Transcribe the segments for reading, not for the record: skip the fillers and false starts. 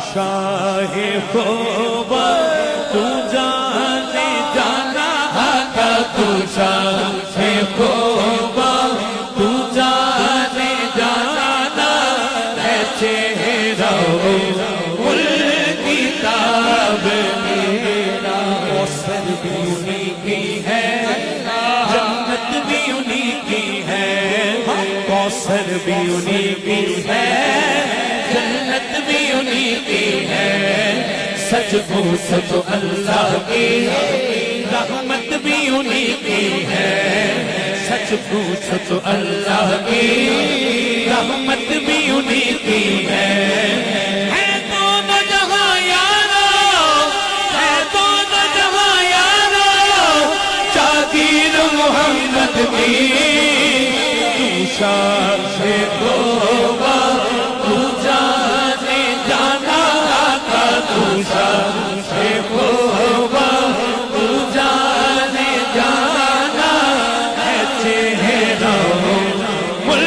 شاہ خوبا تو جانے جانا آقا تو شاہ خوبا تو جانے جانا ہے چہرہ مل کتاب میرا کوثر بھی انہی کی ہے جنت بھی انہی کی ہے کوثر بھی انہی کی ہے جنت بھی انہی کی ہے سچ پوچھو تو اللہ کی رحمت بھی انہی کی ہے سچ پوچھو تو اللہ کی رحمت بھی انہی کی ہے دونوں جہاں یارو ہے دونوں جہاں یارو چاکیر محمد کی تو شاہ خوبا تو جانے جانا آقا تو شاہ خوبا تو جانے جانا ہے چہرہ مل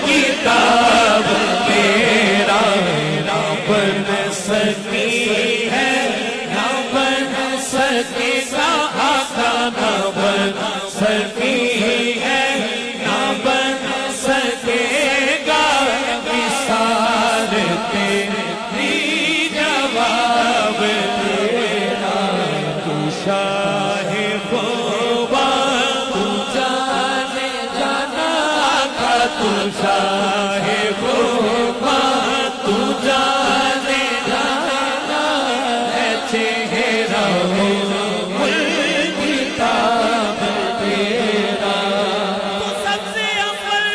کتاب تیرا نہ بن سکی ہے نہ بن سکے گا آقا نہ بن سکی ہے نہ بن سکے گا مثال تیری جواب تیرا تو شاہ خوبا تو جانے جانا آقا تو شاہ خوبا تو جانے جانا ہے چہرہ مل کتاب تیرا تو سب سے اول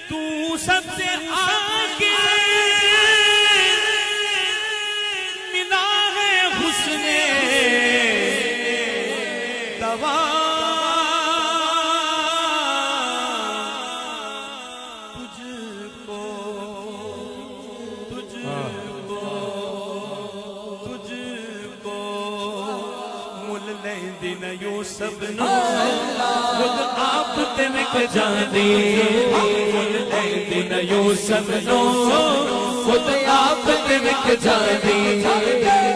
تو سب سے آگے ملا ہے حسن توا تجھ کو مل لیندن یوسف نو خود آپ تنک جاندی مل لیندن یوسف نو خود آپ تنک جاندی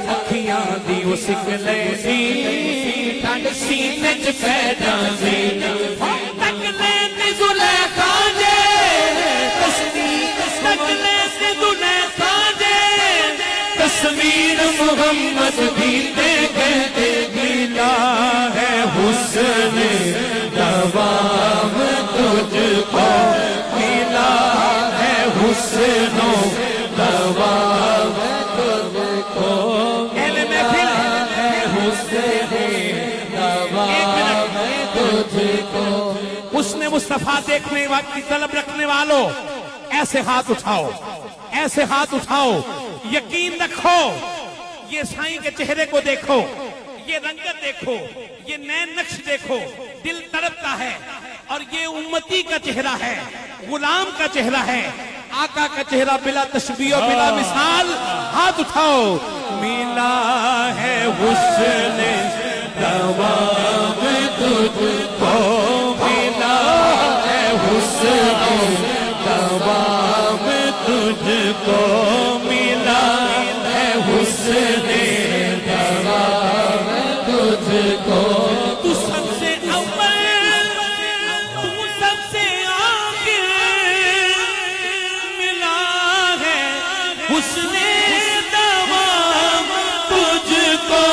اکھیاں دی وہ سکھ لیندی ٹھنڈ سینے چ پہ جاندی تک لیندی زلیخا جے تک لیندی زلیخا جے تصویر محمد بھی دے کہتے گلا ہے حسن دوام تجھ کو ملا ہے حسن دوام تجھ کو اہل محفل ہے حسن دوام تجھ کو حسن مصطفیٰ دیکھنے کی طلب رکھنے والوں ایسے ہاتھ اٹھاؤ ایسے ہاتھ اٹھاؤ یقین رکھو یہ سائیں کے چہرے کو دیکھو یہ رنگت دیکھو یہ نئے نقش دیکھو دل تڑپتا ہے اور یہ امتی کا چہرہ ہے غلام کا چہرہ ہے آقا کا چہرہ بلا تشبیہ و بلا مثال ہاتھ اٹھاؤ ملا ہے حسن دوام تجھ کو ملا ہے حسن دوام تجھ کو ملا ہے حسن دوام تجھ کو تو سب سے اول تو سب سے آخر ملا ہے حسن دوام تجھ کو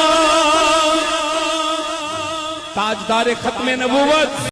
تاجدار ختم نبوت